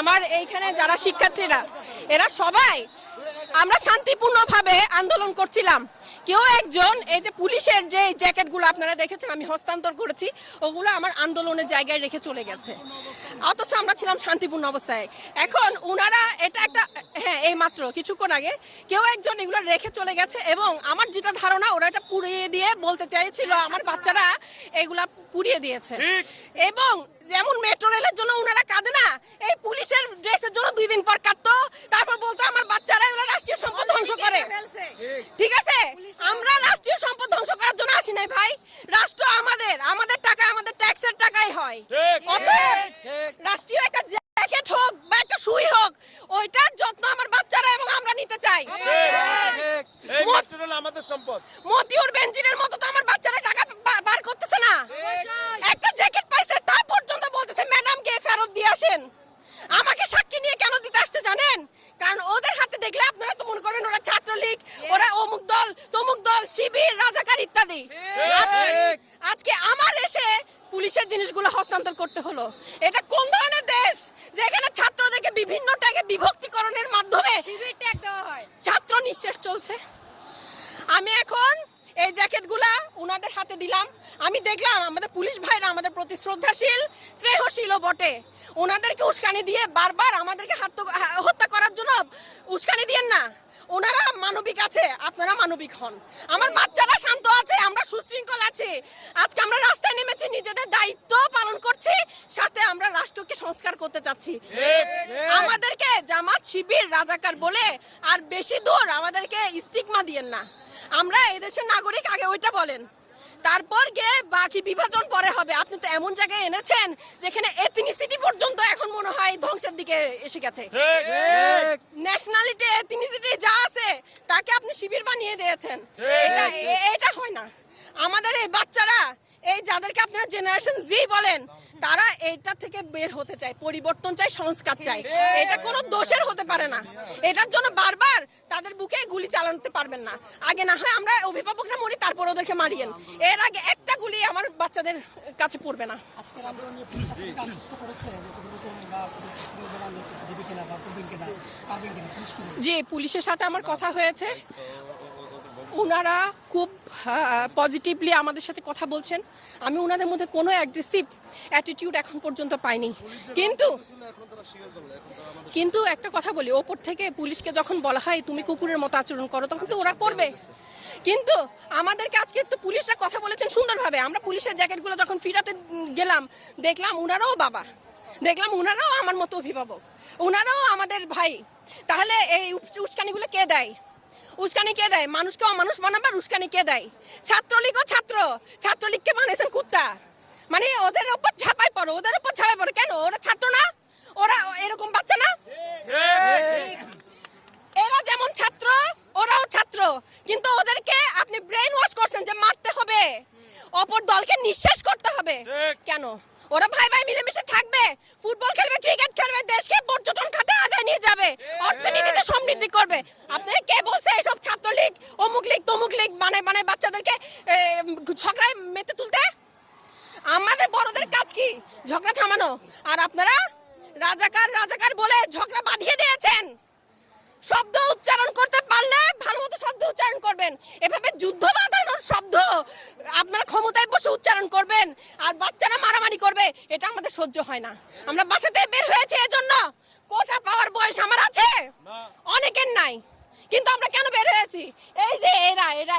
আমার এইখানে যারা শিক্ষার্থীরা এরা সবাই আমরা শান্তিপূর্ণভাবে আন্দোলন করছিলাম। কেউ একজন এই যে পুলিশের যে জ্যাকেটগুলো আপনারা দেখেছেন আমি হস্তান্তর করেছি, ওগুলো আমার আন্দোলনের জায়গায় রেখে চলে গেছে, অথচ আমরা ছিলাম শান্তিপূর্ণ অবস্থায়। এখন উনারা এটা একটা এই মাত্র কিছুক্ষণ আগে কেউ একজন এগুলো রেখে চলে গেছে, এবং আমার যেটা ধারণা ওরা এটা পুড়িয়ে দিয়ে বলতে চাইছিল আমার বাচ্চারা এগুলা পুড়িয়ে দিয়েছে। এবং যেমন মেট্রো রেলের জন্য উনারা কাঁদে না, এই পুলিশের ড্রেসের জন্য 2 দিন পর কাঁদতো, তারপর বলতো আমার বাচ্চারা এগুলো রাষ্ট্রীয় সম্পদ ধ্বংস করে। ঠিক আছে, আমরা রাষ্ট্রীয় সম্পদ ধ্বংস করার জন্য আসি নাই ভাই। রাষ্ট্র আমাদের টাকা, আমাদের ট্যাক্সের টাকাই হয়। অতএব রাষ্ট্রীয় একটা জ্যাকেট হোক বা একটা সুই হোক, ওইটার যত্ন আমার বাচ্চারা এবং আমরা নিতে চাই। আমাদের সম্পদ। মতিউর বেনজিরের মতো তো আমার বাচ্চারা টাকা বার করতেছে না। একটা জ্যাকেট পাইছে তা পর্যন্ত বলতেছে ম্যাডামকে ফেরত দিয়ে আসেন। আমাকে সাক্ষী নিয়ে কেন দিতে আসছে জানেন? কারণ ওদের হাতে দেখলে আপনারা তো মনে করবেন ওরা ছাত্রলীগ, ওরা অমুক দল তমুক দল, শিবির, রাজাকার ইত্যাদি। আজকে আমার এসে পুলিশের জিনিসগুলো হস্তান্তর করতে হলো। এটা কোন ধরনের দেশ যেখানে ছাত্রদেরকে বিভিন্ন ট্যাগে বিভক্তিকরণের মাধ্যমে শিবির ট্যাগ দেওয়া হয়? ছাত্র নিঃশেষ চলছে। আমি এখন এই জ্যাকেটগুলা উনাদের হাতে দিলাম। আমি দেখলাম আমাদের পুলিশ ভাইরা আমাদের প্রতি শ্রদ্ধাশীল, স্নেহশীলও বটে। ওনাদেরকে উস্কানি দিয়ে বারবার আমাদেরকে হত্যা করার জন্য উস্কানি দিয়েন না। ওনারা মানবিক আছে, আপনারা মানবিক হন। আমার বাচ্চারা শান্ত আছে, আমরা সুশৃঙ্খল আছি। আজকে আমরা রাস্তায় নেমেছি, নিজেদের দায়িত্ব পালন করছি, সাথে আমরা রাষ্ট্রকে সংস্কার করতে চাচ্ছি। আমাদেরকে জামাত, শিবির, রাজাকার বলে আর বেশি দূর আমাদেরকে স্টিগমা দিয়েন না। আমরা এদেশের নাগরিক, আগে ওইটা বলেন, তারপর গিয়ে বাকি বিভাজন পরে হবে। আপনি তো এমন জায়গায় এনেছেন যেখানে এথনিসিটি পর্যন্ত এখন মনে হয় ধ্বংসের দিকে এসে গেছে। ন্যাশনালিটি, এথনিসিটি যা আছে তাকে আপনি শিবির বানিয়ে দিয়েছেন। এটা হয় না। আমাদের এই বাচ্চারা, এই যাদেরকে আপনারা জেনারেশন জি বলেন, তারা এইটা থেকে বের হতে চায়, পরিবর্তন চায়, সংস্কার চায়। এটা কোনো দোষের হতে পারে না। এটার জন্য বারবার তাদের বুকে গুলি চালাতে পারবেন না। আগে না হয় আমরা অভিভাবকরা মরি, তারপর ওদেরকে মারিয়েন। এর আগে একটা গুলি আমার বাচ্চাদের কাছে পড়বে না। জি, পুলিশের সাথে আমার কথা হয়েছে। উনারা খুব পজিটিভলি আমাদের সাথে কথা বলছেন। আমি উনাদের মধ্যে কোনো অ্যাগ্রেসিভ অ্যাটিটিউড এখন পর্যন্ত পাইনি। কিন্তু একটা কথা বলি, ওপর থেকে পুলিশকে যখন বলা হয় তুমি কুকুরের মতো আচরণ করো, তখন তো ওরা করবে। কিন্তু আমাদেরকে আজকে তো পুলিশরা কথা বলেছেন সুন্দরভাবে। আমরা পুলিশের জ্যাকেটগুলো যখন ফিরাতে গেলাম, দেখলাম উনারাও বাবা, দেখলাম উনারাও আমার মতো অভিভাবক, উনারাও আমাদের ভাই। তাহলে এই উস্কানিগুলো কে দেয়? উস্কানি কে দেয়? মানুষকে অমানুষ বানাবার উস্কানি কে দেয়? ছাত্রলীগও ছাত্রলীগকে বানিয়েছেন কুত্তা। মানে ওদের উপর ঝাঁপাই পড়ো, ওদের উপর ঝাঁপাই পড়ো। কেন? ওরা ছাত্র না? ওরা এরকম বাচ্চা না? এরা যেমন ছাত্র, ওরাও ছাত্র, কিন্তু ওদেরকে আপনি ব্রেন ওয়াশ করছেন যে মারতে হবে, অপর দলকে নিঃশেষ করতে হবে। কেন? ওরা ভাই ভাই মিলেমিশে থাকবে, ফুটবল খেলবে, ক্রিকেট খেলবে, দেশকে পর্যটন খাতে আগায় নিয়ে যাবে, অর্থনীতিতে সমৃদ্ধি করবে। আপনাকে কে বলছে এসব ছাত্রলীগ, অমুক লীগ, তমুক লীগ বানায় বাচ্চাদেরকে ঝগড়ায় মেতে তুলতে? আমাদের বড়দের কাজ কি? ঝগড়া থামানো। আর আপনারা রাজাকার বলে ঝগড়া বাঁধিয়ে দিয়েছেন। শব্দ উচ্চারণ করতে পারলে ভালো মতো শব্দ উচ্চারণ করবেন। এভাবে যুদ্ধ বাঁধানোর শব্দ আপনারা ক্ষমতায় বসে উচ্চারণ করবেন আর বাচ্চারা মারামারি করবে, এটা আমাদের সহ্য হয় না। আমরা বাসাতে বের হয়েছে এজন্য। কোটা পাওয়ার বয়স আমার আছে, অনেকের নাই, কিন্তু আমরা কেন বের হয়েছি? এই যে এরা